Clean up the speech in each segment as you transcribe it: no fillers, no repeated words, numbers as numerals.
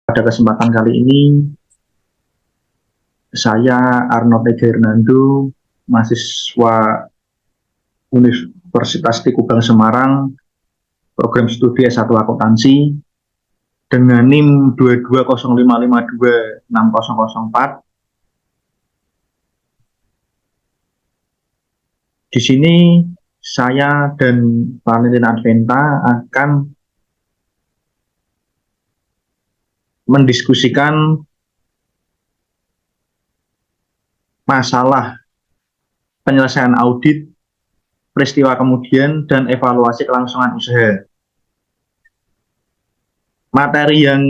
Pada kesempatan kali ini, saya Arnold Ega Hernando, mahasiswa Universitas Teguh Bang Semarang, program studi S1 Akuntansi, dengan NIM 22055260004. Di sini saya dan Valentina Adventa akan mendiskusikan masalah penyelesaian audit, peristiwa kemudian, dan evaluasi kelangsungan usaha. Materi yang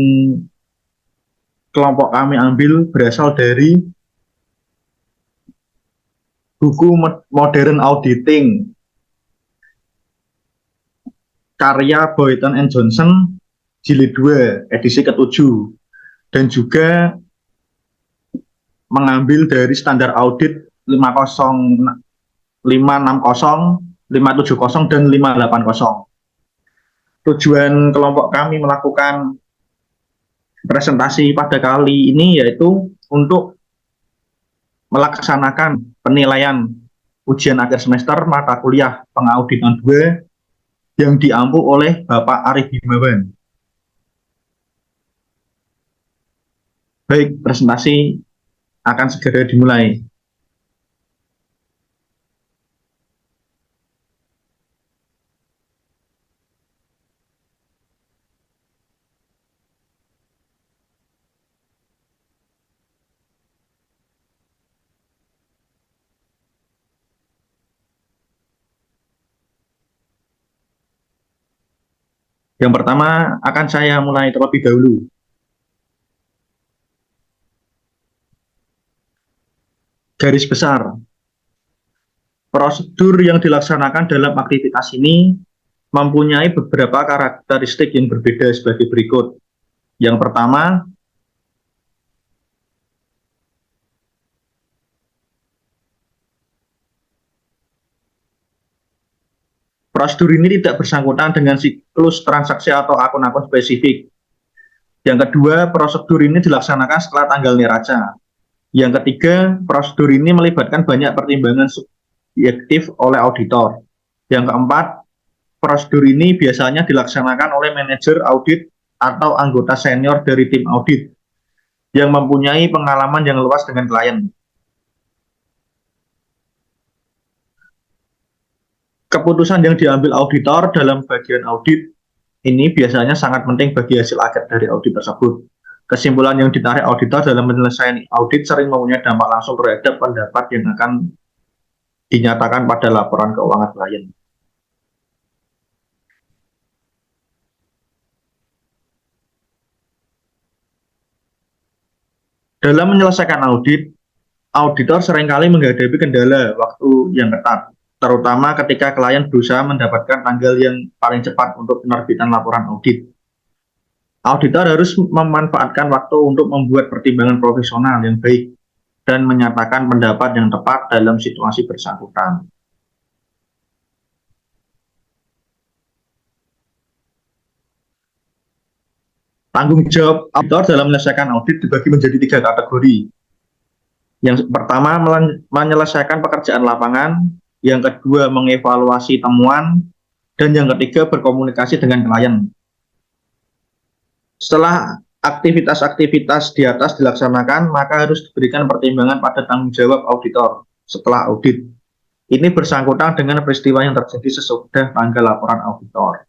kelompok kami ambil berasal dari buku Modern Auditing karya Boyton and Johnson jilid 2 edisi ke-7, dan juga mengambil dari standar audit 560, 560, 570, dan 580. Tujuan kelompok kami melakukan presentasi pada kali ini yaitu untuk melaksanakan penilaian ujian akhir semester mata kuliah pengauditan 2 yang diampu oleh Bapak Arif Himawan. Baik, presentasi akan segera dimulai. Yang pertama akan saya mulai terlebih dahulu. Garis besar, prosedur yang dilaksanakan dalam aktivitas ini mempunyai beberapa karakteristik yang berbeda sebagai berikut. Yang pertama, prosedur ini tidak bersangkutan dengan siklus transaksi atau akun-akun spesifik. Yang kedua, prosedur ini dilaksanakan setelah tanggal neraca. Yang ketiga, prosedur ini melibatkan banyak pertimbangan subjektif oleh auditor. Yang keempat, prosedur ini biasanya dilaksanakan oleh manajer audit atau anggota senior dari tim audit yang mempunyai pengalaman yang luas dengan klien. Keputusan yang diambil auditor dalam bagian audit ini biasanya sangat penting bagi hasil akhir dari audit tersebut. Kesimpulan yang ditarik auditor dalam penyelesaian audit sering mempunyai dampak langsung terhadap pendapat yang akan dinyatakan pada laporan keuangan klien. Dalam menyelesaikan audit, auditor seringkali menghadapi kendala waktu yang ketat, terutama ketika klien berusaha mendapatkan tanggal yang paling cepat untuk penerbitan laporan audit. Auditor harus memanfaatkan waktu untuk membuat pertimbangan profesional yang baik dan menyatakan pendapat yang tepat dalam situasi bersangkutan. Tanggung jawab auditor dalam menyelesaikan audit dibagi menjadi 3 kategori. Yang pertama, menyelesaikan pekerjaan lapangan. Yang kedua, mengevaluasi temuan. Dan yang ketiga, berkomunikasi dengan klien. Setelah aktivitas-aktivitas di atas dilaksanakan, maka harus diberikan pertimbangan pada tanggung jawab auditor setelah audit. Ini bersangkutan dengan peristiwa yang terjadi sesudah tanggal laporan auditor.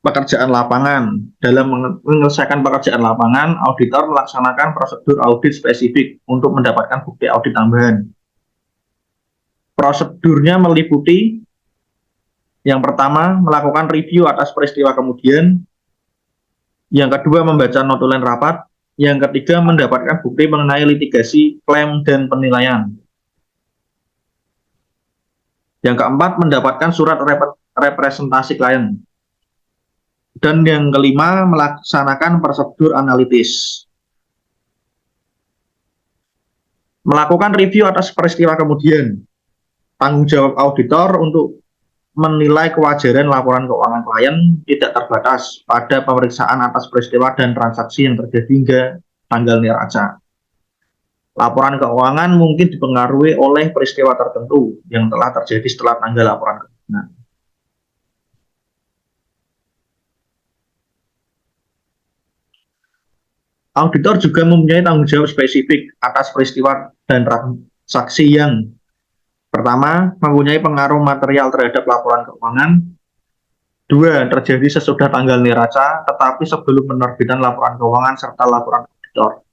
Pekerjaan lapangan. Dalam menyelesaikan pekerjaan lapangan, auditor melaksanakan prosedur audit spesifik untuk mendapatkan bukti audit tambahan. Prosedurnya meliputi yang pertama, melakukan review atas peristiwa kemudian. Yang kedua, membaca notulen rapat. Yang ketiga, mendapatkan bukti mengenai litigasi, klaim, dan penilaian. Yang keempat, mendapatkan surat representasi klien. Dan yang kelima, melaksanakan prosedur analitis. Melakukan review atas peristiwa kemudian. Tanggung jawab auditor untuk menilai kewajaran laporan keuangan klien tidak terbatas pada pemeriksaan atas peristiwa dan transaksi yang terjadi hingga tanggal neraca. Laporan keuangan mungkin dipengaruhi oleh peristiwa tertentu yang telah terjadi setelah tanggal laporan keuangan. Auditor juga mempunyai tanggung jawab spesifik atas peristiwa dan transaksi yang pertama, mempunyai pengaruh material terhadap laporan keuangan. Dua, terjadi sesudah tanggal neraca, tetapi sebelum penerbitan laporan keuangan serta laporan auditor.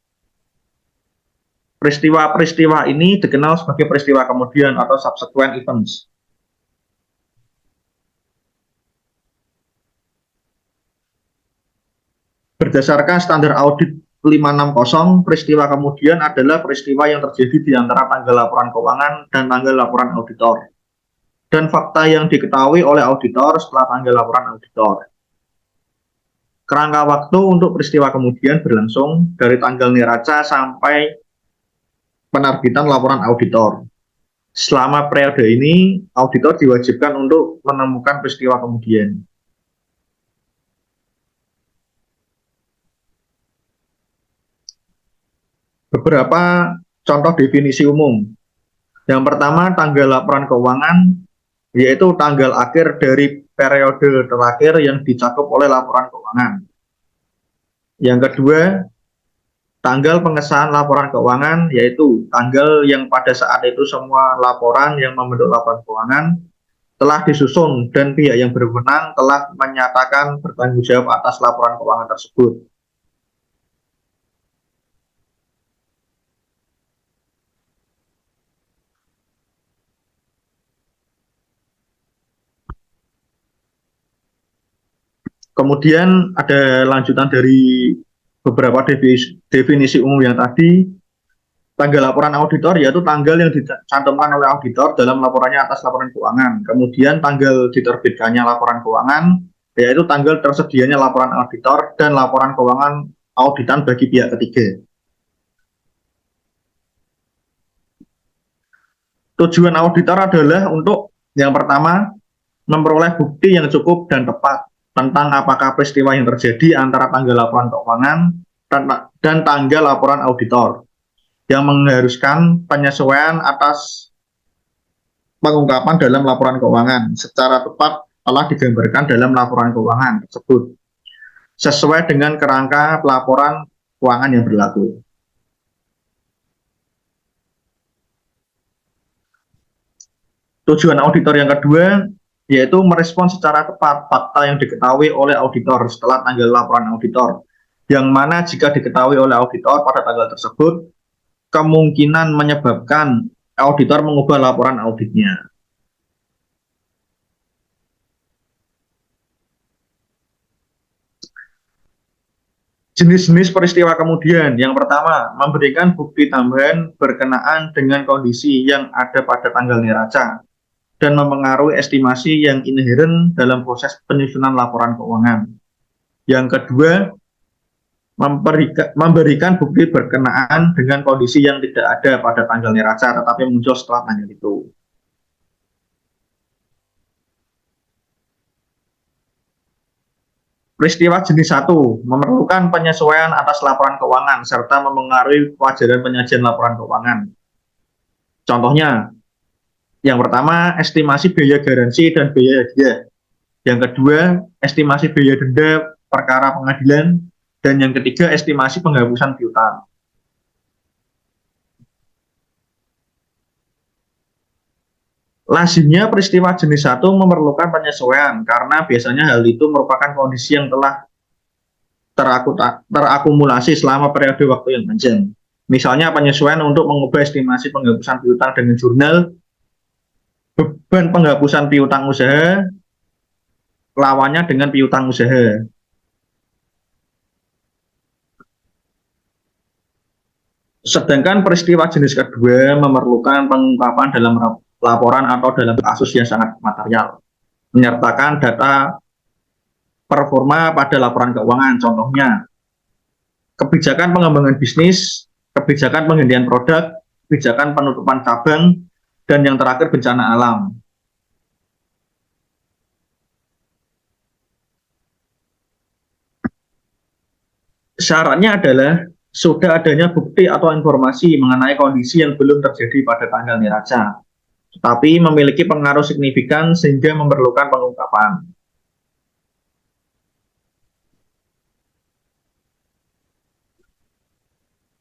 Peristiwa-peristiwa ini dikenal sebagai peristiwa kemudian atau subsequent events. Berdasarkan standar audit 560, peristiwa kemudian adalah peristiwa yang terjadi di antara tanggal laporan keuangan dan tanggal laporan auditor, dan fakta yang diketahui oleh auditor setelah tanggal laporan auditor. Kerangka waktu untuk peristiwa kemudian berlangsung dari tanggal neraca sampai penerbitan laporan auditor. Selama periode ini, auditor diwajibkan untuk menemukan peristiwa kemudian. Beberapa contoh definisi umum. Yang pertama, tanggal laporan keuangan, yaitu tanggal akhir dari periode terakhir yang dicakup oleh laporan keuangan. Yang kedua, tanggal pengesahan laporan keuangan, yaitu tanggal yang pada saat itu semua laporan yang membentuk laporan keuangan telah disusun dan pihak yang berwenang telah menyatakan bertanggung jawab atas laporan keuangan tersebut. Kemudian ada lanjutan dari beberapa definisi umum yang tadi. Tanggal laporan auditor yaitu tanggal yang dicantumkan oleh auditor dalam laporannya atas laporan keuangan. Kemudian tanggal diterbitkannya laporan keuangan yaitu tanggal tersedianya laporan auditor dan laporan keuangan auditan bagi pihak ketiga. Tujuan auditor adalah untuk yang pertama, memperoleh bukti yang cukup dan tepat tentang apakah peristiwa yang terjadi antara tanggal laporan keuangan dan tanggal laporan auditor, yang mengharuskan penyesuaian atas pengungkapan dalam laporan keuangan secara tepat telah digambarkan dalam laporan keuangan tersebut, sesuai dengan kerangka pelaporan keuangan yang berlaku. Tujuan auditor yang kedua yaitu merespon secara tepat fakta yang diketahui oleh auditor setelah tanggal laporan auditor, yang mana jika diketahui oleh auditor pada tanggal tersebut, kemungkinan menyebabkan auditor mengubah laporan auditnya. Jenis-jenis peristiwa kemudian. Yang pertama, memberikan bukti tambahan berkenaan dengan kondisi yang ada pada tanggal neraca dan mempengaruhi estimasi yang inheren dalam proses penyusunan laporan keuangan. Yang kedua, memberikan bukti berkenaan dengan kondisi yang tidak ada pada tanggal neraca tetapi muncul setelah tanggal itu. Peristiwa jenis 1 memerlukan penyesuaian atas laporan keuangan serta mempengaruhi kewajaran penyajian laporan keuangan. Contohnya, yang pertama, estimasi biaya garansi dan biaya hadiah. Yang kedua, estimasi biaya denda perkara pengadilan. Dan yang ketiga, estimasi penghapusan piutang. Lazimnya peristiwa jenis 1 memerlukan penyesuaian karena biasanya hal itu merupakan kondisi yang telah terakumulasi selama periode waktu yang panjang. Misalnya penyesuaian untuk mengubah estimasi penghapusan piutang dengan jurnal, beban penghapusan piutang usaha lawannya dengan piutang usaha. Sedangkan peristiwa jenis kedua memerlukan pengungkapan dalam laporan atau dalam kasus yang sangat material, menyertakan data performa pada laporan keuangan. Contohnya, kebijakan pengembangan bisnis, kebijakan penggantian produk, kebijakan penutupan cabang, Dan yang terakhir bencana alam. Syaratnya adalah sudah adanya bukti atau informasi mengenai kondisi yang belum terjadi pada tanggal neraca, tapi memiliki pengaruh signifikan sehingga memerlukan pengungkapan.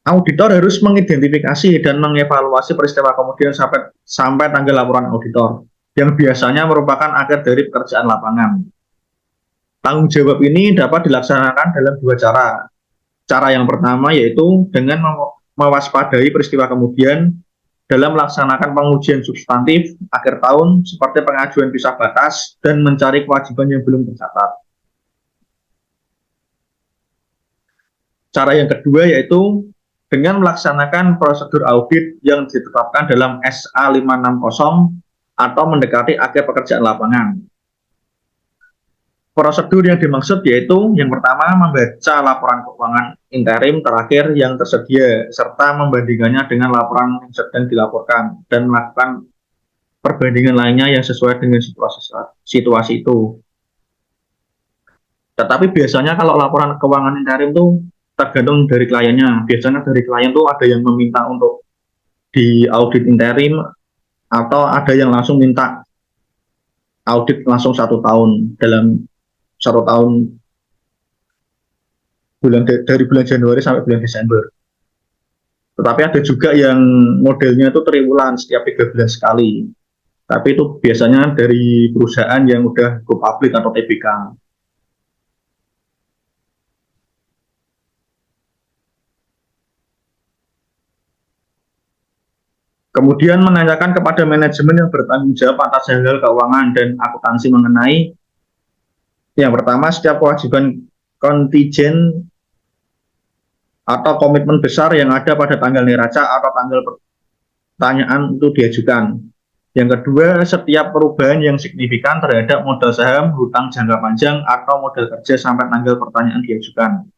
Auditor harus mengidentifikasi dan mengevaluasi peristiwa kemudian sampai tanggal laporan auditor, yang biasanya merupakan akhir dari pekerjaan lapangan. Tanggung jawab ini dapat dilaksanakan dalam dua cara. Cara yang pertama yaitu dengan mewaspadai peristiwa kemudian dalam melaksanakan pengujian substantif akhir tahun seperti pengajuan pisah batas dan mencari kewajiban yang belum tercatat. Cara yang kedua yaitu dengan melaksanakan prosedur audit yang ditetapkan dalam SA 560 atau mendekati akhir pekerjaan lapangan. Prosedur yang dimaksud yaitu yang pertama membaca laporan keuangan interim terakhir yang tersedia serta membandingkannya dengan laporan yang sedang dilaporkan dan melakukan perbandingan lainnya yang sesuai dengan situasi itu. Tetapi biasanya kalau laporan keuangan interim itu tergantung dari kliennya. Biasanya dari klien tuh ada yang meminta untuk di audit interim atau ada yang langsung minta audit langsung 1 tahun dalam 1 tahun dari bulan Januari sampai bulan Desember. Tetapi ada juga yang modelnya itu triwulan setiap 3 bulan sekali. Tapi itu biasanya dari perusahaan yang udah go public atau TBK. Kemudian menanyakan kepada manajemen yang bertanggung jawab atas hal-hal keuangan dan akuntansi mengenai yang pertama setiap kewajiban kontingen atau komitmen besar yang ada pada tanggal neraca atau tanggal pertanyaan itu diajukan. Yang kedua, setiap perubahan yang signifikan terhadap modal saham, hutang jangka panjang, atau modal kerja sampai tanggal pertanyaan diajukan.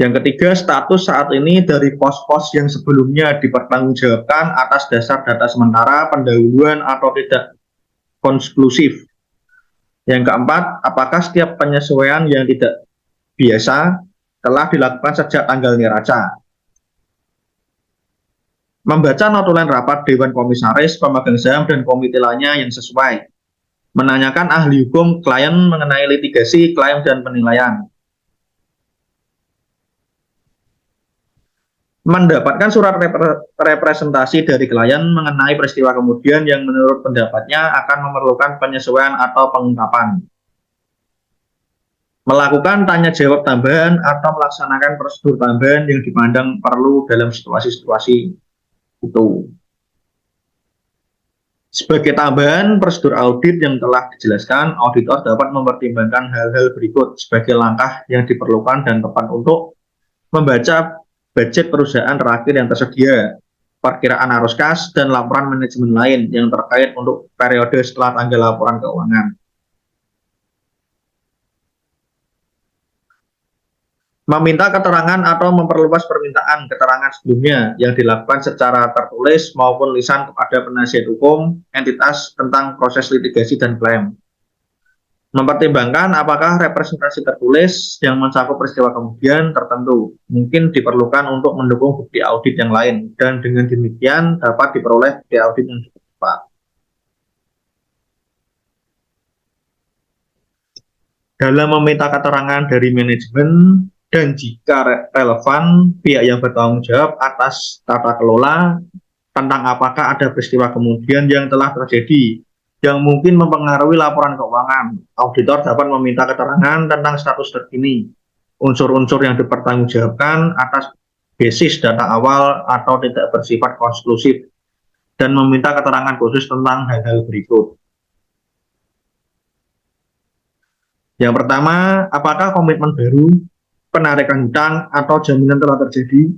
Yang ketiga, status saat ini dari pos-pos yang sebelumnya dipertanggungjawabkan atas dasar data sementara, pendahuluan, atau tidak konklusif. Yang keempat, apakah setiap penyesuaian yang tidak biasa telah dilakukan sejak tanggal neraca. Membaca notulen rapat Dewan Komisaris, pemegang saham, dan komite lainnya yang sesuai. Menanyakan ahli hukum klien mengenai litigasi, klaim, dan penilaian. Mendapatkan surat representasi dari klien mengenai peristiwa kemudian yang menurut pendapatnya akan memerlukan penyesuaian atau pengungkapan. Melakukan tanya jawab tambahan atau melaksanakan prosedur tambahan yang dipandang perlu dalam situasi-situasi itu. Sebagai tambahan prosedur audit yang telah dijelaskan, auditor dapat mempertimbangkan hal-hal berikut sebagai langkah yang diperlukan dan tepat untuk membaca budget perusahaan terakhir yang tersedia, perkiraan arus kas, dan laporan manajemen lain yang terkait untuk periode setelah tanggal laporan keuangan. Meminta keterangan atau memperluas permintaan keterangan sebelumnya yang dilakukan secara tertulis maupun lisan kepada penasihat hukum, entitas tentang proses litigasi dan klaim. Mempertimbangkan apakah representasi tertulis yang mencakup peristiwa kemudian tertentu mungkin diperlukan untuk mendukung bukti audit yang lain, dan dengan demikian dapat diperoleh bukti audit yang tepat. Dalam meminta keterangan dari manajemen dan jika relevan pihak yang bertanggung jawab atas tata kelola tentang apakah ada peristiwa kemudian yang telah terjadi yang mungkin mempengaruhi laporan keuangan, auditor dapat meminta keterangan tentang status terkini, unsur-unsur yang dipertanggungjawabkan atas basis data awal atau tidak bersifat konklusif, dan meminta keterangan khusus tentang hal-hal berikut. Yang pertama, apakah komitmen baru, penarikan hutang, atau jaminan telah terjadi?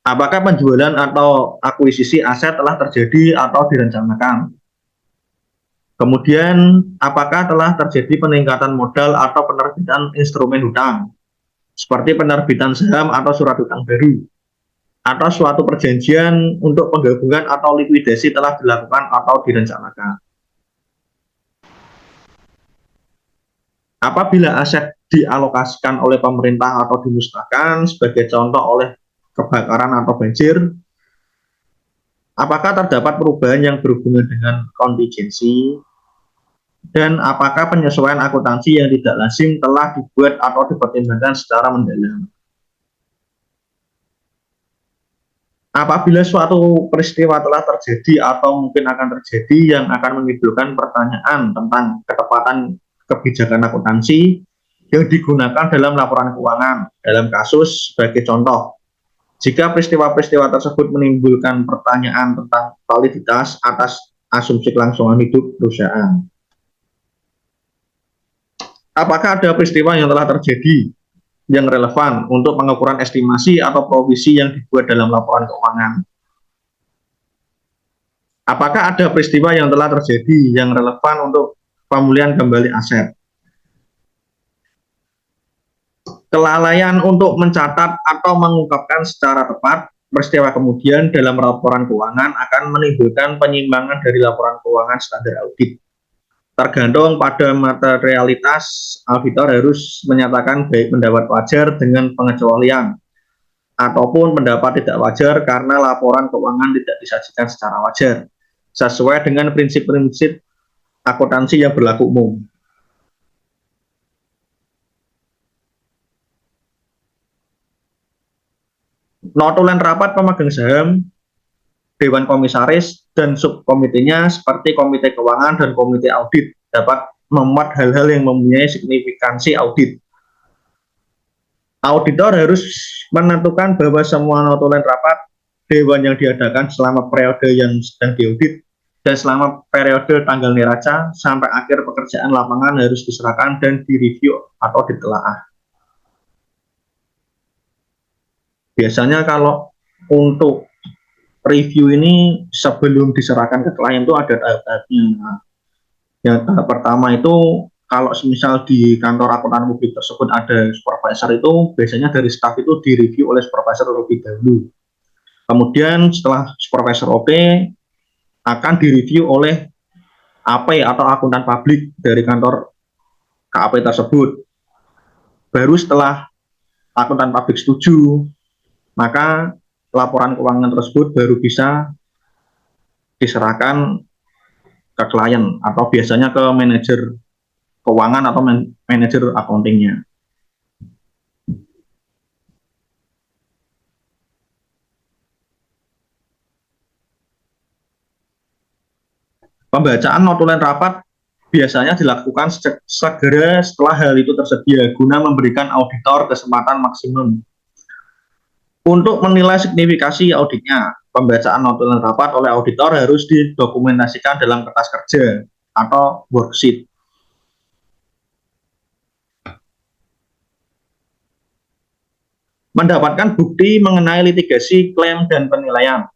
Apakah penjualan atau akuisisi aset telah terjadi atau direncanakan? Kemudian, apakah telah terjadi peningkatan modal atau penerbitan instrumen hutang, seperti penerbitan saham atau surat hutang baru? atau suatu perjanjian untuk penggabungan atau likuidasi telah dilakukan atau direncanakan. Apabila aset dialokasikan oleh pemerintah atau dimusnahkan, sebagai contoh oleh kebakaran atau banjir, apakah terdapat perubahan yang berhubungan dengan kontingensi, dan apakah penyesuaian akuntansi yang tidak lazim telah dibuat atau dipertimbangkan secara mendalam. Apabila suatu peristiwa telah terjadi atau mungkin akan terjadi yang akan menimbulkan pertanyaan tentang ketepatan kebijakan akuntansi yang digunakan dalam laporan keuangan. Dalam kasus sebagai contoh, jika peristiwa-peristiwa tersebut menimbulkan pertanyaan tentang validitas atas asumsi kelangsungan hidup perusahaan. Apakah ada peristiwa yang telah terjadi yang relevan untuk pengukuran estimasi atau provisi yang dibuat dalam laporan keuangan? Apakah ada peristiwa yang telah terjadi yang relevan untuk pemulihan kembali aset? Kelalaian untuk mencatat atau mengungkapkan secara tepat peristiwa kemudian dalam laporan keuangan akan menimbulkan penyimpangan dari laporan keuangan standar audit. Tergantung pada materialitas, auditor harus menyatakan baik pendapat wajar dengan pengecualian ataupun pendapat tidak wajar karena laporan keuangan tidak disajikan secara wajar, sesuai dengan prinsip-prinsip akuntansi yang berlaku umum. Notulen rapat pemegang saham, Dewan Komisaris, dan subkomitenya seperti Komite Keuangan dan Komite Audit dapat memuat hal-hal yang mempunyai signifikansi audit. Auditor harus menentukan bahwa semua notulen rapat Dewan yang diadakan selama periode yang sedang diaudit dan selama periode tanggal neraca sampai akhir pekerjaan lapangan harus diserahkan dan direview atau ditelaah. Biasanya kalau untuk review ini sebelum diserahkan ke klien itu ada tahap-tahapnya. Yang tahap pertama itu kalau misal di kantor akuntan publik tersebut ada supervisor, itu biasanya dari staf itu direview oleh supervisor terlebih dahulu. Kemudian setelah supervisor OP akan direview oleh AP atau akuntan publik dari kantor KAP tersebut. Baru setelah akuntan publik setuju, maka laporan keuangan tersebut baru bisa diserahkan ke klien atau biasanya ke manajer keuangan atau manajer accountingnya. Pembacaan notulen rapat biasanya dilakukan segera setelah hal itu tersedia guna memberikan auditor kesempatan maksimum untuk menilai signifikasi auditnya. Pembacaan notulen rapat oleh auditor harus didokumentasikan dalam kertas kerja atau worksheet. Mendapatkan bukti mengenai litigasi, klaim, dan penilaian.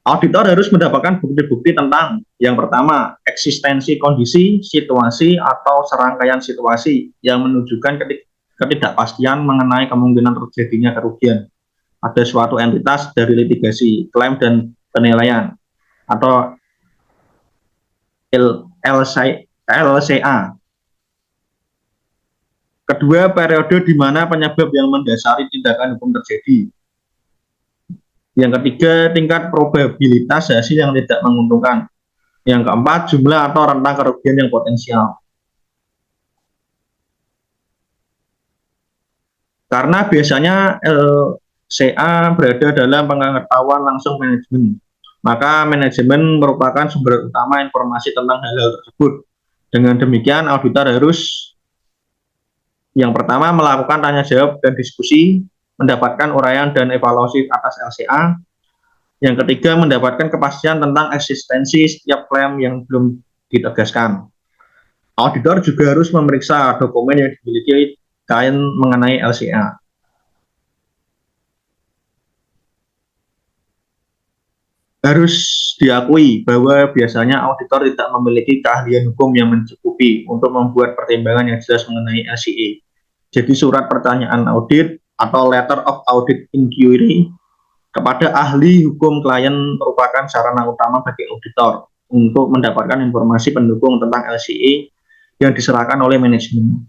Auditor harus mendapatkan bukti-bukti tentang yang pertama, eksistensi kondisi, situasi, atau serangkaian situasi yang menunjukkan ketidakpastian mengenai kemungkinan terjadinya kerugian pada suatu entitas dari litigasi, klaim, dan penilaian atau LCA. Kedua, periode di mana penyebab yang mendasari tindakan hukum terjadi. Yang ketiga, tingkat probabilitas hasil yang tidak menguntungkan. Yang keempat, jumlah atau rentang kerugian yang potensial. Karena biasanya LCA berada dalam pengetahuan langsung manajemen, maka manajemen merupakan sumber utama informasi tentang hal-hal tersebut. Dengan demikian, auditor harus yang pertama melakukan tanya jawab dan diskusi, mendapatkan uraian dan evaluasi atas LCA. Yang ketiga, mendapatkan kepastian tentang eksistensi setiap klaim yang belum ditegaskan. Auditor juga harus memeriksa dokumen yang dimiliki klien mengenai LCA. Harus diakui bahwa biasanya auditor tidak memiliki keahlian hukum yang mencukupi untuk membuat pertimbangan yang jelas mengenai LCA. Jadi surat pertanyaan audit atau letter of audit inquiry kepada ahli hukum klien merupakan sarana utama bagi auditor untuk mendapatkan informasi pendukung tentang LCA yang diserahkan oleh manajemen.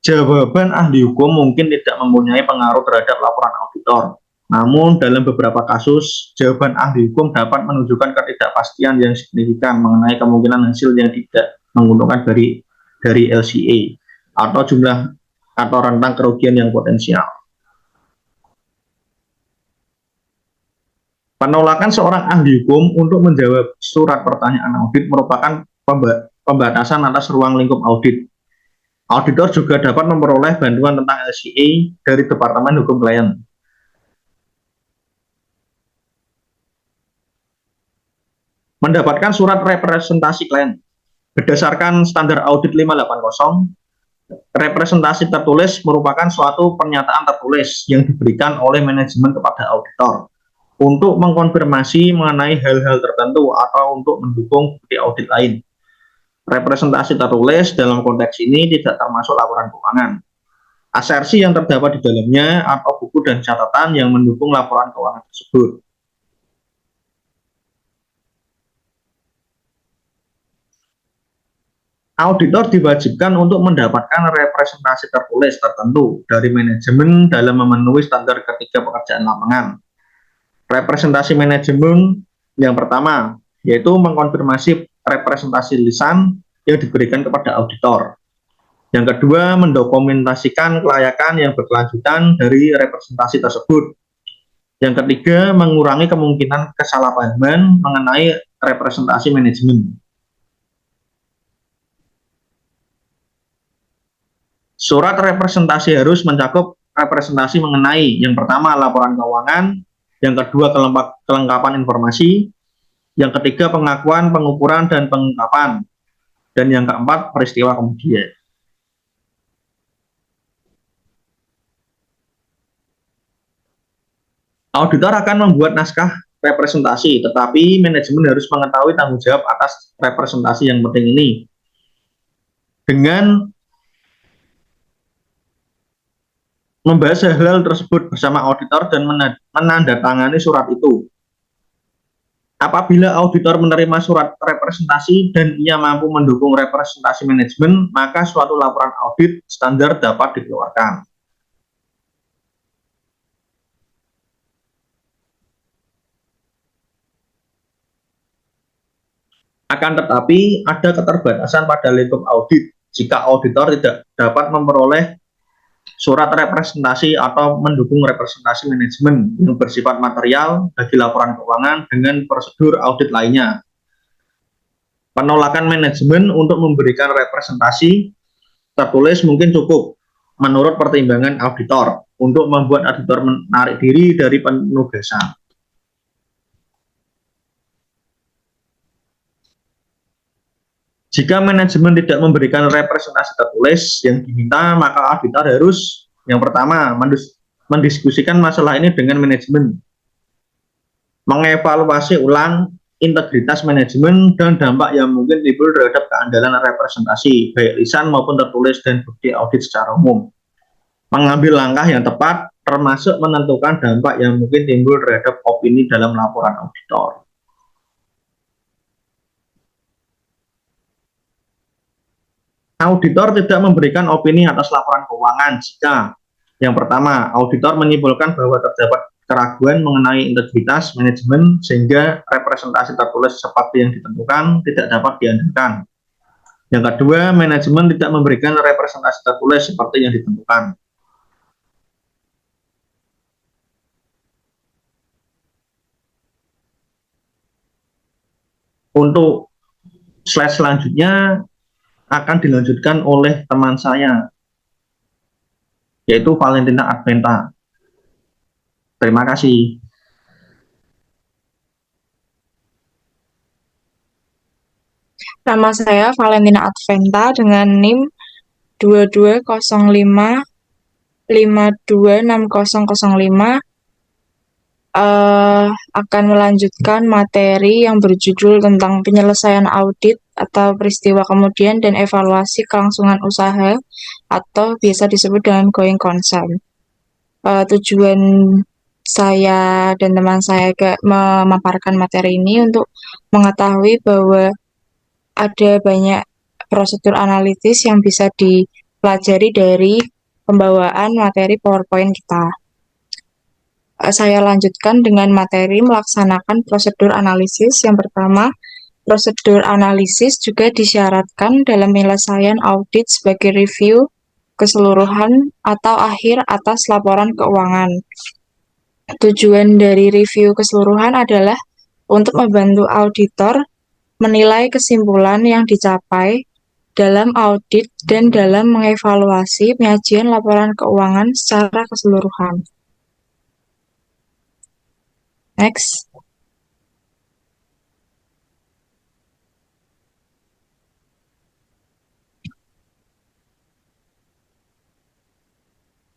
Jawaban ahli hukum mungkin tidak mempunyai pengaruh terhadap laporan auditor. Namun, dalam beberapa kasus, jawaban ahli hukum dapat menunjukkan ketidakpastian yang signifikan mengenai kemungkinan hasil yang tidak menguntungkan dari LCA atau jumlah atau rentang kerugian yang potensial. Penolakan seorang ahli hukum untuk menjawab surat pertanyaan audit merupakan pembatasan atas ruang lingkup audit. Auditor juga dapat memperoleh bantuan tentang LCA dari Departemen Hukum Klien. Mendapatkan surat representasi klien. Berdasarkan standar audit 580, representasi tertulis merupakan suatu pernyataan tertulis yang diberikan oleh manajemen kepada auditor untuk mengkonfirmasi mengenai hal-hal tertentu atau untuk mendukung bukti audit lain. Representasi tertulis dalam konteks ini tidak termasuk laporan keuangan. Asersi yang terdapat di dalamnya atau buku dan catatan yang mendukung laporan keuangan tersebut. Auditor diwajibkan untuk mendapatkan representasi tertulis tertentu dari manajemen dalam memenuhi standar ketiga pekerjaan lapangan. Representasi manajemen yang pertama, yaitu mengkonfirmasi representasi lisan yang diberikan kepada auditor. Yang kedua, mendokumentasikan kelayakan yang berkelanjutan dari representasi tersebut. Yang ketiga, mengurangi kemungkinan kesalahpahaman mengenai representasi manajemen. Surat representasi harus mencakup representasi mengenai yang pertama laporan keuangan, yang kedua kelengkapan informasi, yang ketiga pengakuan, pengukuran, dan pengungkapan, dan yang keempat peristiwa kemudian. Auditor akan membuat naskah representasi, tetapi manajemen harus mengetahui tanggung jawab atas representasi yang penting ini. Dengan membahas hal-hal tersebut bersama auditor dan menandatangani surat itu. Apabila auditor menerima surat representasi dan ia mampu mendukung representasi manajemen, maka suatu laporan audit standar dapat dikeluarkan. Akan tetapi, ada keterbatasan pada lingkup audit jika auditor tidak dapat memperoleh surat representasi atau mendukung representasi manajemen yang bersifat material bagi laporan keuangan dengan prosedur audit lainnya. Penolakan manajemen untuk memberikan representasi tertulis mungkin cukup menurut pertimbangan auditor untuk membuat auditor menarik diri dari penugasan. Jika manajemen tidak memberikan representasi tertulis yang diminta, maka auditor harus yang pertama mendiskusikan masalah ini dengan manajemen, mengevaluasi ulang integritas manajemen dan dampak yang mungkin timbul terhadap keandalan representasi, baik lisan maupun tertulis dan bukti audit secara umum. Mengambil langkah yang tepat, termasuk menentukan dampak yang mungkin timbul terhadap opini dalam laporan auditor. Auditor tidak memberikan opini atas laporan keuangan jika yang pertama, auditor menyimpulkan bahwa terdapat keraguan mengenai integritas manajemen sehingga representasi tertulis seperti yang ditentukan tidak dapat diandalkan. Yang kedua, manajemen tidak memberikan representasi tertulis seperti yang ditentukan. Untuk slide selanjutnya akan dilanjutkan oleh teman saya, yaitu Valentina Adventa. Terima kasih. Nama saya Valentina Adventa dengan NIM 2205526005 akan melanjutkan materi yang berjudul tentang penyelesaian audit atau peristiwa kemudian dan evaluasi kelangsungan usaha atau biasa disebut dengan going concern. Tujuan saya dan teman saya memaparkan materi ini untuk mengetahui bahwa ada banyak prosedur analitis yang bisa dipelajari dari pembawaan materi PowerPoint kita. Saya lanjutkan dengan materi melaksanakan prosedur analisis. Yang pertama, prosedur analisis juga disyaratkan dalam penyelesaian audit sebagai review keseluruhan atau akhir atas laporan keuangan. Tujuan dari review keseluruhan adalah untuk membantu auditor menilai kesimpulan yang dicapai dalam audit dan dalam mengevaluasi penyajian laporan keuangan secara keseluruhan. Next.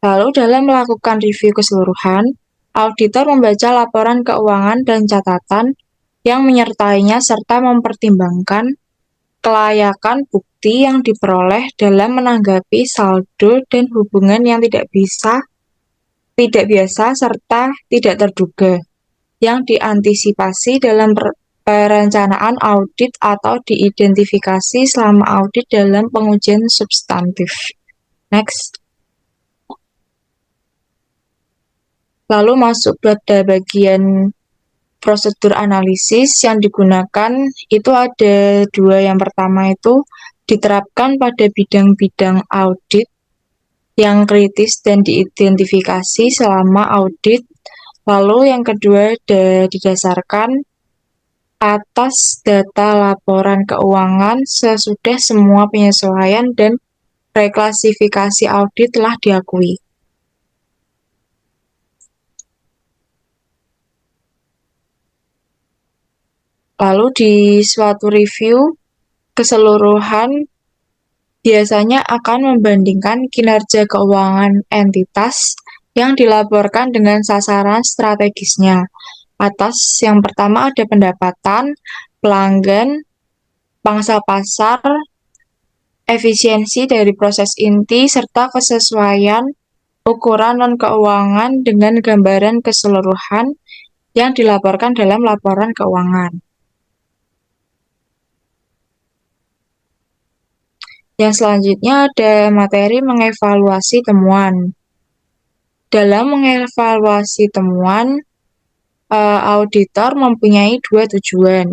Lalu dalam melakukan review keseluruhan, auditor membaca laporan keuangan dan catatan yang menyertainya serta mempertimbangkan kelayakan bukti yang diperoleh dalam menanggapi saldo dan hubungan yang tidak biasa serta tidak terduga yang diantisipasi dalam perencanaan audit atau diidentifikasi selama audit dalam pengujian substantif. Next. Lalu masuk pada bagian prosedur analisis yang digunakan itu ada dua. Yang pertama itu diterapkan pada bidang-bidang audit yang kritis dan diidentifikasi selama audit. Lalu yang kedua didasarkan atas data laporan keuangan sesudah semua penyesuaian dan reklasifikasi audit telah diakui. Lalu di suatu review keseluruhan biasanya akan membandingkan kinerja keuangan entitas yang dilaporkan dengan sasaran strategisnya. Atas yang pertama ada pendapatan, pelanggan, pangsa pasar, efisiensi dari proses inti, serta kesesuaian ukuran non-keuangan dengan gambaran keseluruhan yang dilaporkan dalam laporan keuangan. Yang selanjutnya ada materi mengevaluasi temuan. Dalam mengevaluasi temuan, auditor mempunyai dua tujuan,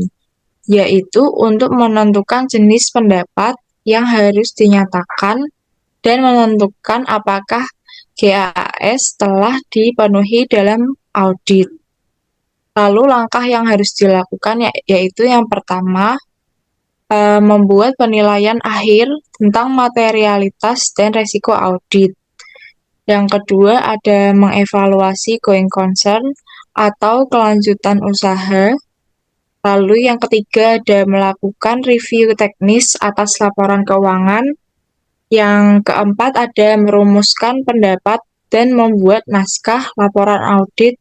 yaitu untuk menentukan jenis pendapat yang harus dinyatakan dan menentukan apakah GAAS telah dipenuhi dalam audit. Lalu langkah yang harus dilakukan yaitu yang pertama, membuat penilaian akhir tentang materialitas dan resiko audit. Yang kedua ada mengevaluasi going concern atau kelanjutan usaha. Lalu yang ketiga ada melakukan review teknis atas laporan keuangan. Yang keempat ada merumuskan pendapat dan membuat naskah laporan audit.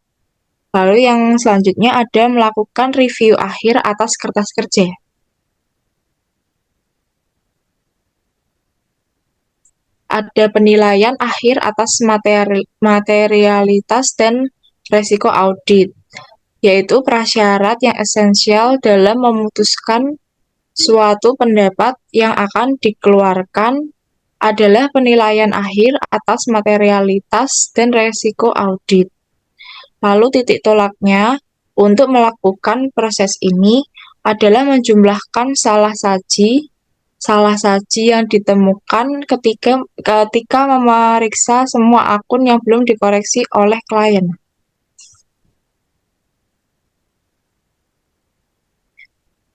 Lalu yang selanjutnya ada melakukan review akhir atas kertas kerja. Ada penilaian akhir atas materialitas dan resiko audit, yaitu prasyarat yang esensial dalam memutuskan suatu pendapat yang akan dikeluarkan adalah penilaian akhir atas materialitas dan resiko audit. Lalu titik tolaknya untuk melakukan proses ini adalah menjumlahkan salah saji yang ditemukan ketika memeriksa semua akun yang belum dikoreksi oleh klien.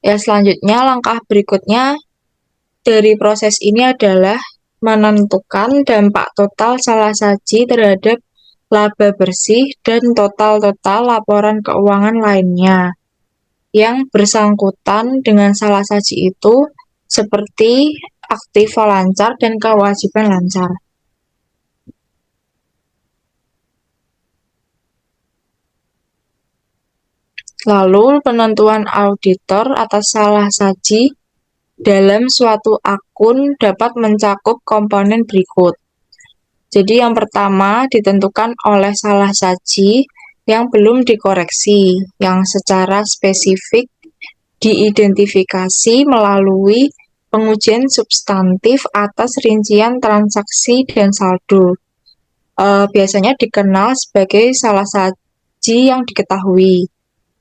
Ya, selanjutnya langkah berikutnya dari proses ini adalah menentukan dampak total salah saji terhadap laba bersih dan total laporan keuangan lainnya yang bersangkutan dengan salah saji itu, seperti aktiva lancar dan kewajiban lancar. Lalu penentuan auditor atas salah saji dalam suatu akun dapat mencakup komponen berikut. Jadi yang pertama ditentukan oleh salah saji yang belum dikoreksi, yang secara spesifik diidentifikasi melalui pengujian substantif atas rincian transaksi dan saldo. Biasanya dikenal sebagai salah saji yang diketahui.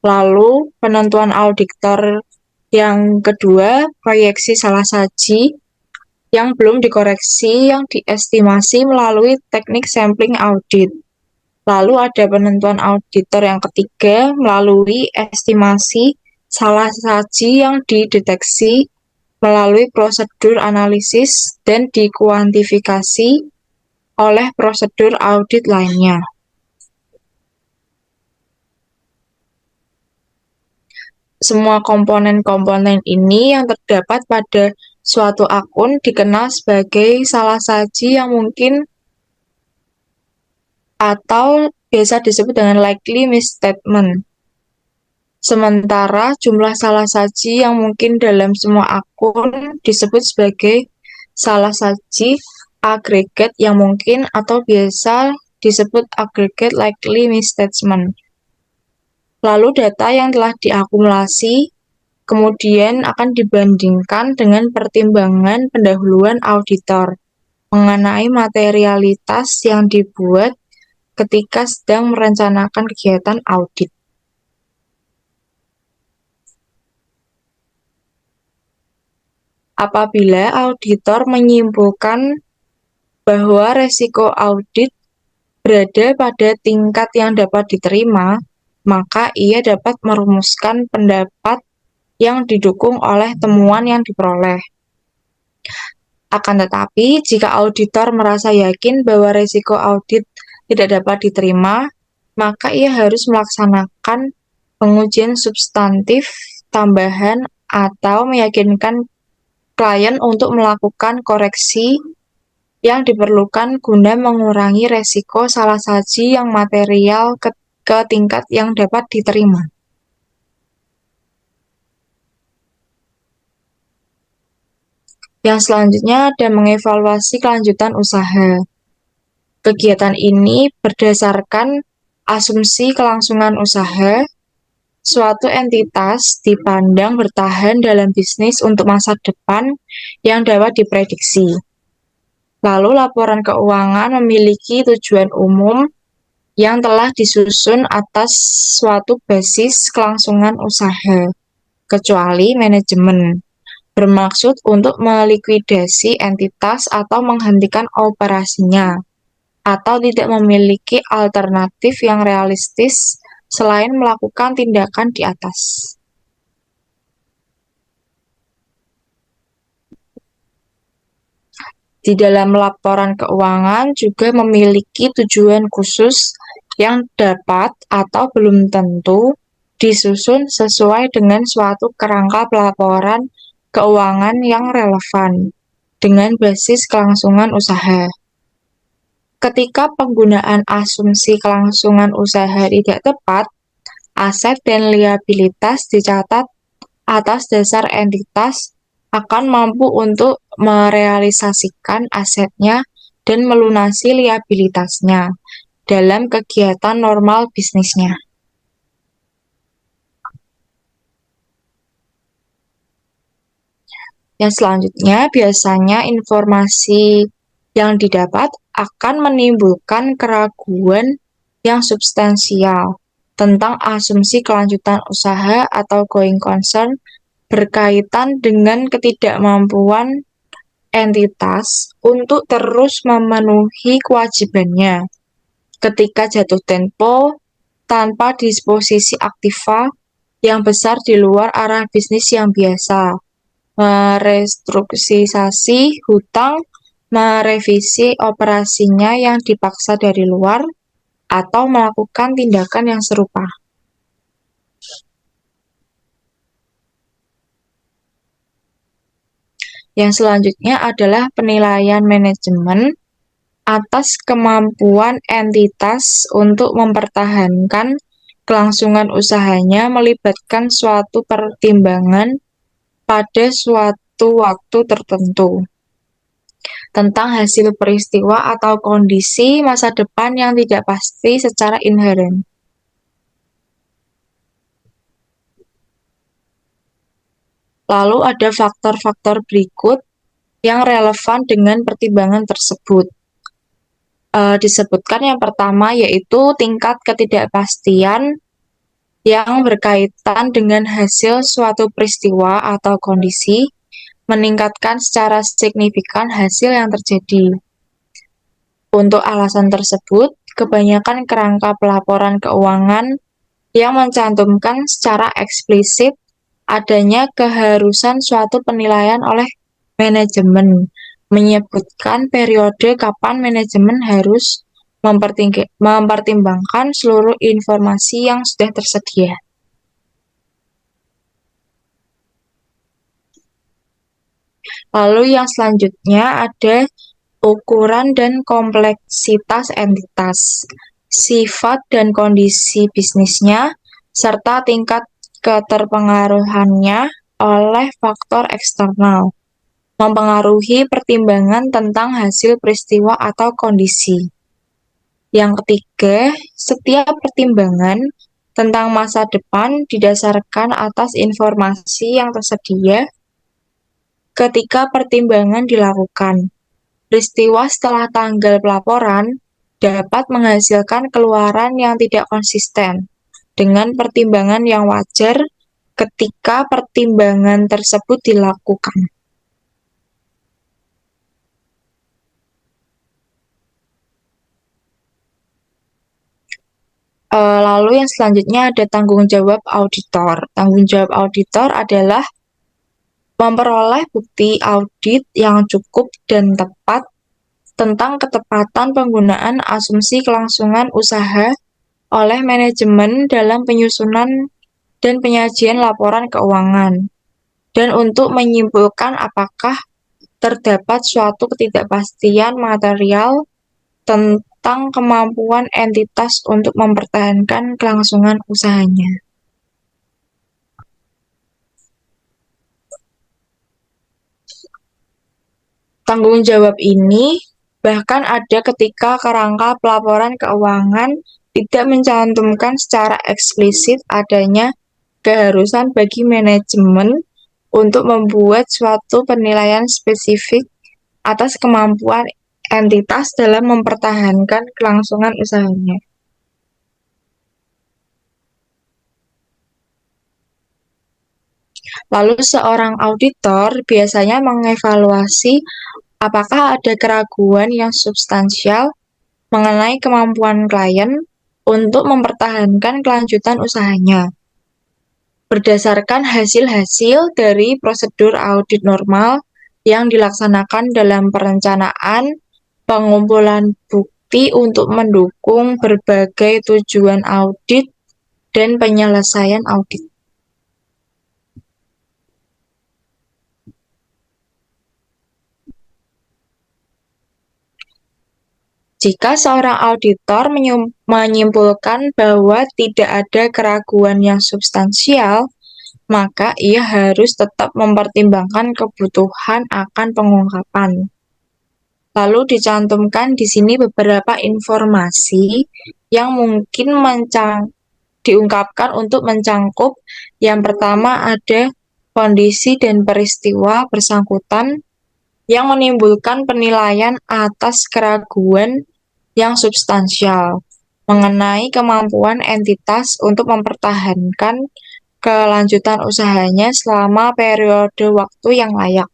Lalu penentuan auditor yang kedua, proyeksi salah saji yang belum dikoreksi yang diestimasi melalui teknik sampling audit. Lalu ada penentuan auditor yang ketiga melalui estimasi salah saji yang dideteksi melalui prosedur analisis dan dikuantifikasi oleh prosedur audit lainnya. Semua komponen-komponen ini yang terdapat pada suatu akun dikenal sebagai salah saji yang mungkin atau biasa disebut dengan likely misstatement. Sementara jumlah salah saji yang mungkin dalam semua akun disebut sebagai salah saji agregat yang mungkin atau biasa disebut aggregate likely misstatement. Lalu data yang telah diakumulasi kemudian akan dibandingkan dengan pertimbangan pendahuluan auditor mengenai materialitas yang dibuat ketika sedang merencanakan kegiatan audit. Apabila auditor menyimpulkan bahwa resiko audit berada pada tingkat yang dapat diterima, maka ia dapat merumuskan pendapat yang didukung oleh temuan yang diperoleh. Akan tetapi, jika auditor merasa yakin bahwa resiko audit tidak dapat diterima, maka ia harus melaksanakan pengujian substantif tambahan atau meyakinkan klien untuk melakukan koreksi yang diperlukan guna mengurangi resiko salah saji yang material ke tingkat yang dapat diterima. Yang selanjutnya ada mengevaluasi kelanjutan usaha. Kegiatan ini berdasarkan asumsi kelangsungan usaha. Suatu entitas dipandang bertahan dalam bisnis untuk masa depan yang dapat diprediksi. Lalu laporan keuangan memiliki tujuan umum yang telah disusun atas suatu basis kelangsungan usaha, kecuali manajemen, bermaksud untuk melikuidasi entitas atau menghentikan operasinya, atau tidak memiliki alternatif yang realistis selain melakukan tindakan di atas. Di dalam laporan keuangan juga memiliki tujuan khusus yang dapat atau belum tentu disusun sesuai dengan suatu kerangka pelaporan keuangan yang relevan dengan basis kelangsungan usaha. Ketika penggunaan asumsi kelangsungan usaha tidak tepat, aset dan liabilitas dicatat atas dasar entitas akan mampu untuk merealisasikan asetnya dan melunasi liabilitasnya dalam kegiatan normal bisnisnya. Yang selanjutnya, biasanya informasi yang didapat akan menimbulkan keraguan yang substansial tentang asumsi kelanjutan usaha atau going concern berkaitan dengan ketidakmampuan entitas untuk terus memenuhi kewajibannya ketika jatuh tempo tanpa disposisi aktiva yang besar di luar arah bisnis yang biasa, merestrukturisasi hutang, merevisi operasinya yang dipaksa dari luar, atau melakukan tindakan yang serupa. Yang selanjutnya adalah penilaian manajemen atas kemampuan entitas untuk mempertahankan kelangsungan usahanya melibatkan suatu pertimbangan pada waktu tertentu tentang hasil peristiwa atau kondisi masa depan yang tidak pasti secara inheren. Lalu ada faktor-faktor berikut yang relevan dengan pertimbangan tersebut. Disebutkan yang pertama yaitu tingkat ketidakpastian yang berkaitan dengan hasil suatu peristiwa atau kondisi meningkatkan secara signifikan hasil yang terjadi. Untuk alasan tersebut, kebanyakan kerangka pelaporan keuangan yang mencantumkan secara eksplisit adanya keharusan suatu penilaian oleh manajemen, menyebutkan periode kapan manajemen harus mempertimbangkan seluruh informasi yang sudah tersedia. Lalu yang selanjutnya ada ukuran dan kompleksitas entitas, sifat dan kondisi bisnisnya, serta tingkat keterpengaruhannya oleh faktor eksternal, mempengaruhi pertimbangan tentang hasil peristiwa atau kondisi. Yang ketiga, setiap pertimbangan tentang masa depan didasarkan atas informasi yang tersedia ketika pertimbangan dilakukan. Peristiwa setelah tanggal pelaporan dapat menghasilkan keluaran yang tidak konsisten dengan pertimbangan yang wajar ketika pertimbangan tersebut dilakukan. Lalu yang selanjutnya ada tanggung jawab auditor. Tanggung jawab auditor adalah memperoleh bukti audit yang cukup dan tepat tentang ketepatan penggunaan asumsi kelangsungan usaha oleh manajemen dalam penyusunan dan penyajian laporan keuangan, dan untuk menyimpulkan apakah terdapat suatu ketidakpastian material tentang kemampuan entitas untuk mempertahankan kelangsungan usahanya. Tanggung jawab ini bahkan ada ketika kerangka pelaporan keuangan tidak mencantumkan secara eksplisit adanya keharusan bagi manajemen untuk membuat suatu penilaian spesifik atas kemampuan entitas dalam mempertahankan kelangsungan usahanya. Lalu seorang auditor biasanya mengevaluasi apakah ada keraguan yang substansial mengenai kemampuan klien untuk mempertahankan kelanjutan usahanya. Berdasarkan hasil-hasil dari prosedur audit normal yang dilaksanakan dalam perencanaan, pengumpulan bukti untuk mendukung berbagai tujuan audit, dan penyelesaian audit. Jika seorang auditor menyimpulkan bahwa tidak ada keraguan yang substansial, maka ia harus tetap mempertimbangkan kebutuhan akan pengungkapan. Lalu dicantumkan di sini beberapa informasi yang mungkin diungkapkan untuk mencangkup. Yang pertama ada kondisi dan peristiwa bersangkutan yang menimbulkan penilaian atas keraguan yang substansial mengenai kemampuan entitas untuk mempertahankan kelanjutan usahanya selama periode waktu yang layak.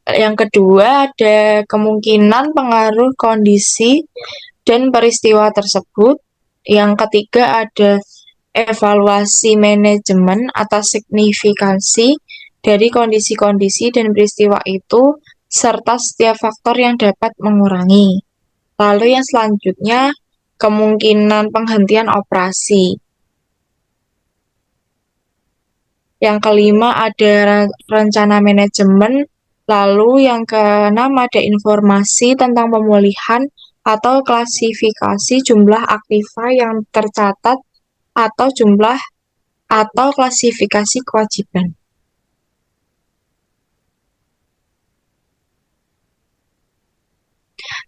Yang kedua ada kemungkinan pengaruh kondisi dan peristiwa tersebut. Yang ketiga ada evaluasi manajemen atas signifikansi dari kondisi-kondisi dan peristiwa itu, serta setiap faktor yang dapat mengurangi. Lalu yang selanjutnya, kemungkinan penghentian operasi. Yang kelima ada rencana manajemen. Lalu yang keenam ada informasi tentang pemulihan atau klasifikasi jumlah aktiva yang tercatat atau jumlah atau klasifikasi kewajiban.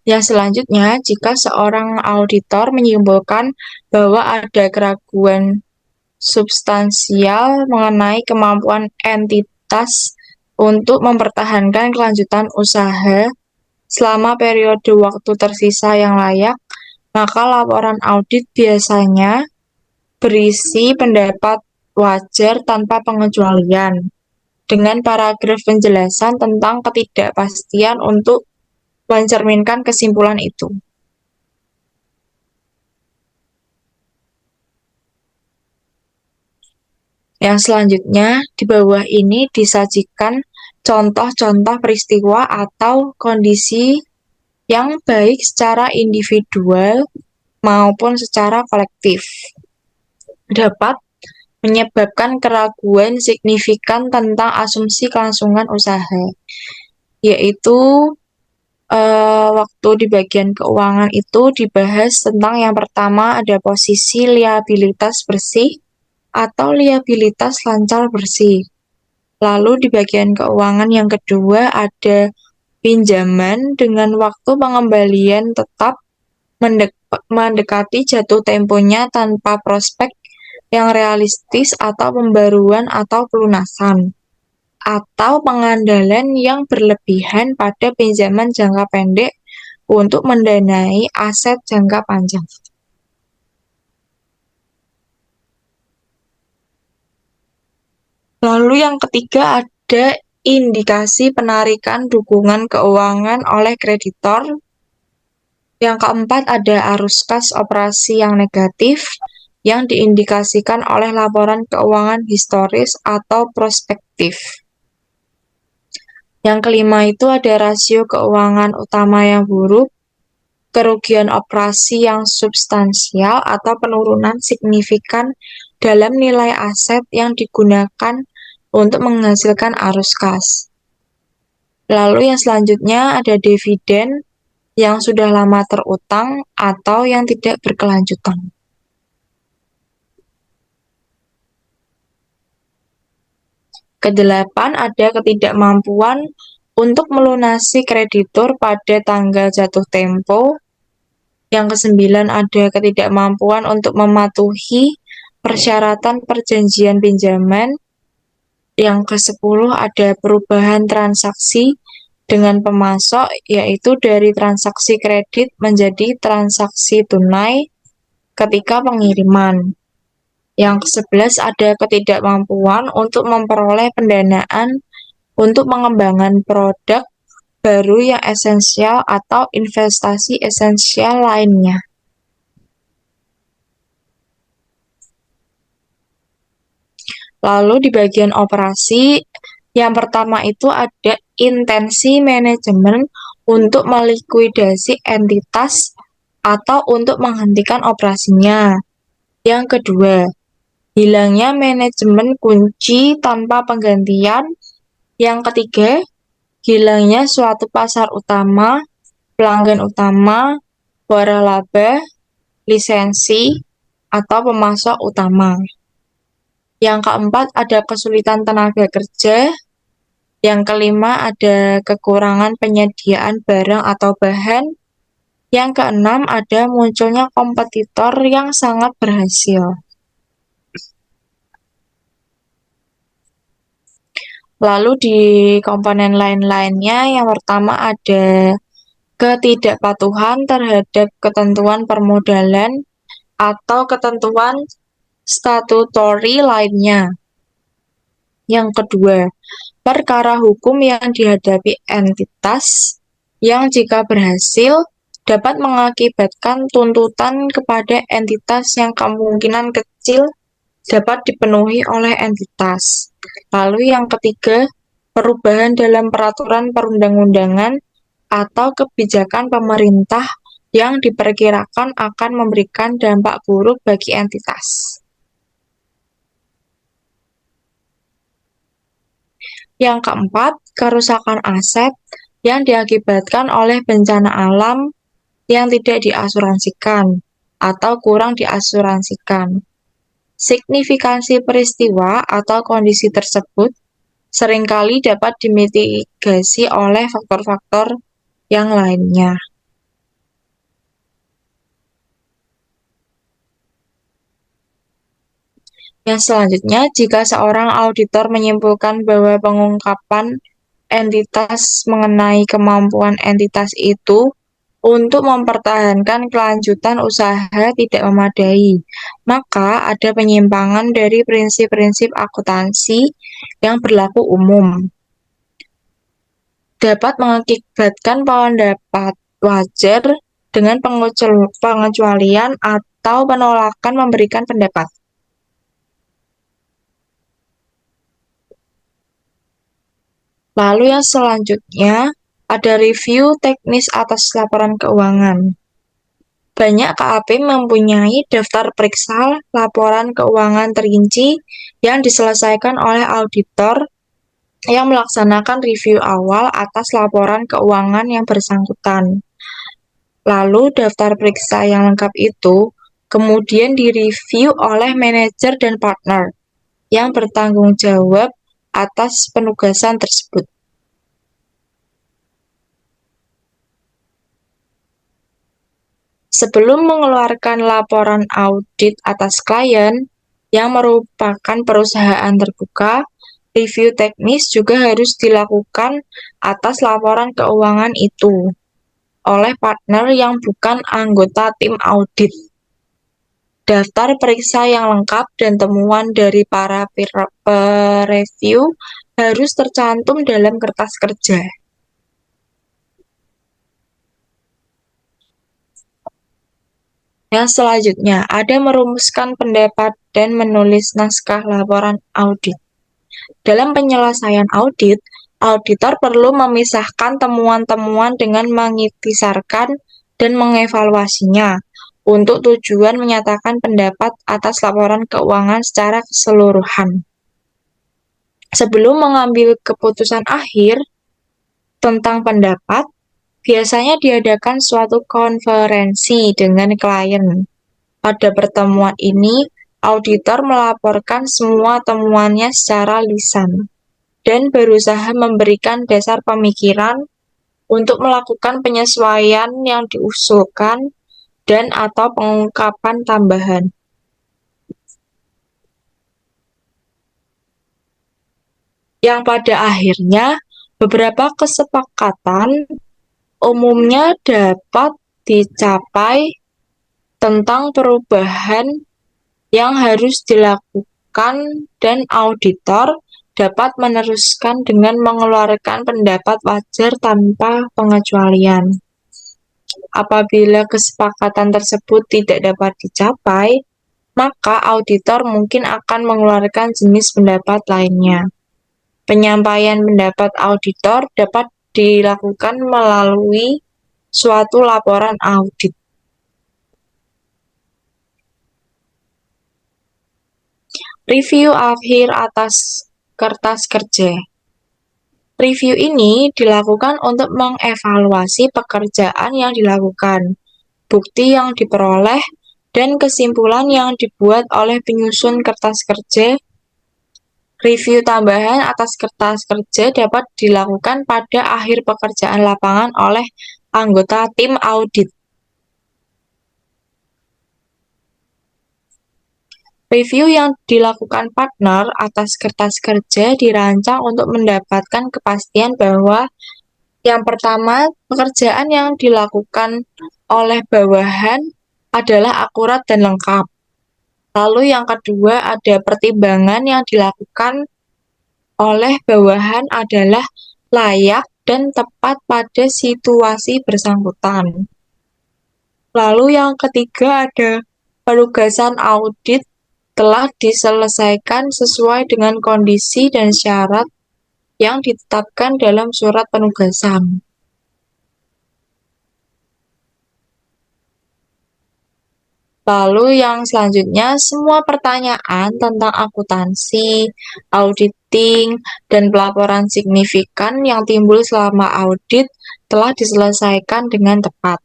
Yang selanjutnya, jika seorang auditor menyimpulkan bahwa ada keraguan substansial mengenai kemampuan entitas untuk mempertahankan kelanjutan usaha selama periode waktu tersisa yang layak, maka laporan audit biasanya berisi pendapat wajar tanpa pengecualian, dengan paragraf penjelasan tentang ketidakpastian untuk mencerminkan kesimpulan itu. Yang selanjutnya, di bawah ini disajikan contoh-contoh peristiwa atau kondisi yang baik secara individual maupun secara kolektif dapat menyebabkan keraguan signifikan tentang asumsi kelangsungan usaha, yaitu waktu di bagian keuangan itu dibahas tentang yang pertama ada posisi liabilitas bersih atau liabilitas lancar bersih. Lalu di bagian keuangan yang kedua ada pinjaman dengan waktu pengembalian tetap mendekati jatuh temponya tanpa prospek yang realistis atau pembaruan atau pelunasan, atau pengandalan yang berlebihan pada pinjaman jangka pendek untuk mendanai aset jangka panjang. Lalu yang ketiga ada indikasi penarikan dukungan keuangan oleh kreditor. Yang keempat ada arus kas operasi yang negatif yang diindikasikan oleh laporan keuangan historis atau prospektif. Yang kelima itu ada rasio keuangan utama yang buruk, kerugian operasi yang substansial atau penurunan signifikan dalam nilai aset yang digunakan untuk menghasilkan arus kas. Lalu yang selanjutnya ada dividen yang sudah lama terutang atau yang tidak berkelanjutan. Kedelapan ada ketidakmampuan untuk melunasi kreditur pada tanggal jatuh tempo. Yang kesembilan ada ketidakmampuan untuk mematuhi persyaratan perjanjian pinjaman. Yang ke-10 ada perubahan transaksi dengan pemasok, yaitu dari transaksi kredit menjadi transaksi tunai ketika pengiriman. Yang ke-11 ada ketidakmampuan untuk memperoleh pendanaan untuk pengembangan produk baru yang esensial atau investasi esensial lainnya. Lalu di bagian operasi, yang pertama itu ada intensi manajemen untuk melikuidasi entitas atau untuk menghentikan operasinya. Yang kedua, hilangnya manajemen kunci tanpa penggantian. Yang ketiga, hilangnya suatu pasar utama, pelanggan utama, waralaba, lisensi, atau pemasok utama. Yang keempat ada kesulitan tenaga kerja. Yang kelima ada kekurangan penyediaan barang atau bahan. Yang keenam ada munculnya kompetitor yang sangat berhasil. Lalu di komponen lain-lainnya, yang pertama ada ketidakpatuhan terhadap ketentuan permodalan atau ketentuan statutory lainnya. Yang kedua, perkara hukum yang dihadapi entitas yang jika berhasil dapat mengakibatkan tuntutan kepada entitas yang kemungkinan kecil dapat dipenuhi oleh entitas. Lalu yang ketiga, perubahan dalam peraturan perundang-undangan atau kebijakan pemerintah yang diperkirakan akan memberikan dampak buruk bagi entitas. Yang keempat, kerusakan aset yang diakibatkan oleh bencana alam yang tidak diasuransikan atau kurang diasuransikan. Signifikansi peristiwa atau kondisi tersebut seringkali dapat dimitigasi oleh faktor-faktor yang lainnya. Yang selanjutnya, jika seorang auditor menyimpulkan bahwa pengungkapan entitas mengenai kemampuan entitas itu untuk mempertahankan kelanjutan usaha tidak memadai, maka ada penyimpangan dari prinsip-prinsip akuntansi yang berlaku umum. Dapat mengakibatkan pendapat wajar dengan pengecualian atau penolakan memberikan pendapat. Lalu yang selanjutnya, ada review teknis atas laporan keuangan. Banyak KAP mempunyai daftar periksa laporan keuangan terinci yang diselesaikan oleh auditor yang melaksanakan review awal atas laporan keuangan yang bersangkutan. Lalu daftar periksa yang lengkap itu kemudian direview oleh manajer dan partner yang bertanggung jawab atas penugasan tersebut. Sebelum mengeluarkan laporan audit atas klien yang merupakan perusahaan terbuka, review teknis juga harus dilakukan atas laporan keuangan itu oleh partner yang bukan anggota tim audit. Daftar periksa yang lengkap dan temuan dari para pereview harus tercantum dalam kertas kerja. Yang selanjutnya, ada merumuskan pendapat dan menulis naskah laporan audit. Dalam penyelesaian audit, auditor perlu memisahkan temuan-temuan dengan mengikhtisarkan dan mengevaluasinya untuk tujuan menyatakan pendapat atas laporan keuangan secara keseluruhan. Sebelum mengambil keputusan akhir tentang pendapat, biasanya diadakan suatu konferensi dengan klien. Pada pertemuan ini, auditor melaporkan semua temuannya secara lisan dan berusaha memberikan dasar pemikiran untuk melakukan penyesuaian yang diusulkan dan atau pengungkapan tambahan. Yang pada akhirnya, beberapa kesepakatan umumnya dapat dicapai tentang perubahan yang harus dilakukan dan auditor dapat meneruskan dengan mengeluarkan pendapat wajar tanpa pengecualian. Apabila kesepakatan tersebut tidak dapat dicapai, maka auditor mungkin akan mengeluarkan jenis pendapat lainnya. Penyampaian pendapat auditor dapat dilakukan melalui suatu laporan audit. Review akhir atas kertas kerja. Review ini dilakukan untuk mengevaluasi pekerjaan yang dilakukan, bukti yang diperoleh, dan kesimpulan yang dibuat oleh penyusun kertas kerja. Review tambahan atas kertas kerja dapat dilakukan pada akhir pekerjaan lapangan oleh anggota tim audit. Review yang dilakukan partner atas kertas kerja dirancang untuk mendapatkan kepastian bahwa yang pertama, pekerjaan yang dilakukan oleh bawahan adalah akurat dan lengkap. Lalu yang kedua, ada pertimbangan yang dilakukan oleh bawahan adalah layak dan tepat pada situasi bersangkutan. Lalu yang ketiga, ada penugasan audit telah diselesaikan sesuai dengan kondisi dan syarat yang ditetapkan dalam surat penugasan. Lalu yang selanjutnya, semua pertanyaan tentang akuntansi, auditing, dan pelaporan signifikan yang timbul selama audit telah diselesaikan dengan tepat.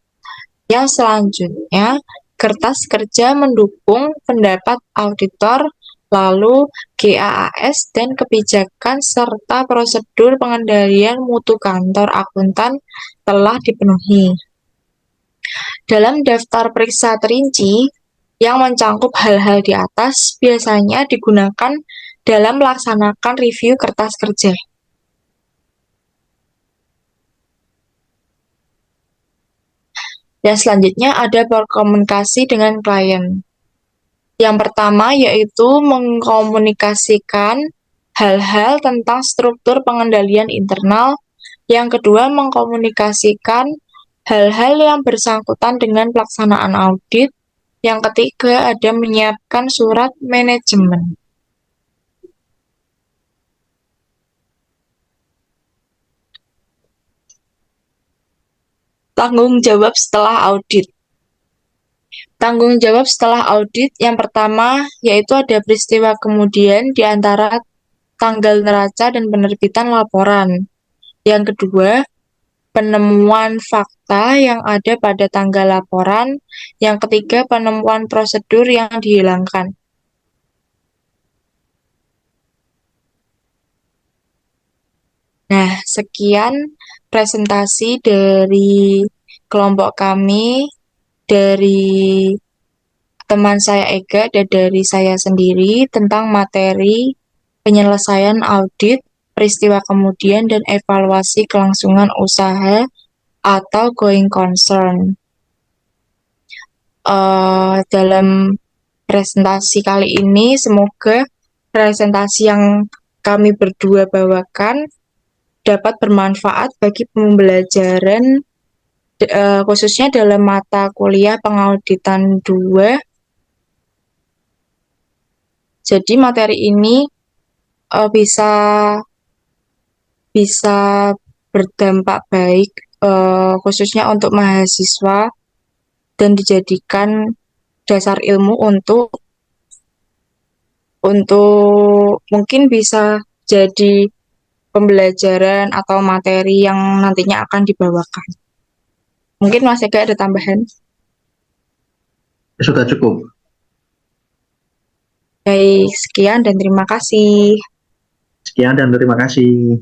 Yang selanjutnya, kertas kerja mendukung pendapat auditor, lalu GAAS dan kebijakan serta prosedur pengendalian mutu kantor akuntan telah dipenuhi. Dalam daftar periksa terinci yang mencangkup hal-hal di atas biasanya digunakan dalam melaksanakan review kertas kerja. Dan selanjutnya ada berkomunikasi dengan klien. Yang pertama yaitu mengkomunikasikan hal-hal tentang struktur pengendalian internal. Yang kedua, mengkomunikasikan hal-hal yang bersangkutan dengan pelaksanaan audit. Yang ketiga, ada menyiapkan surat manajemen. Tanggung jawab setelah audit. Tanggung jawab setelah audit yang pertama yaitu ada peristiwa kemudian di antara tanggal neraca dan penerbitan laporan. Yang kedua, penemuan fakta yang ada pada tanggal laporan. Yang ketiga, penemuan prosedur yang dihilangkan. Nah, sekian presentasi dari kelompok kami, dari teman saya Ega dan dari saya sendiri tentang materi penyelesaian audit, peristiwa kemudian, dan evaluasi kelangsungan usaha atau going concern. Dalam presentasi kali ini, semoga presentasi yang kami berdua bawakan dapat bermanfaat bagi pembelajaran khususnya dalam mata kuliah pengauditan 2. Jadi materi ini bisa berdampak baik khususnya untuk mahasiswa dan dijadikan dasar ilmu untuk mungkin bisa jadi pembelajaran atau materi yang nantinya akan dibawakan. Mungkin Mas Ega ada tambahan? Sudah cukup. Baik, sekian dan terima kasih. Sekian dan terima kasih.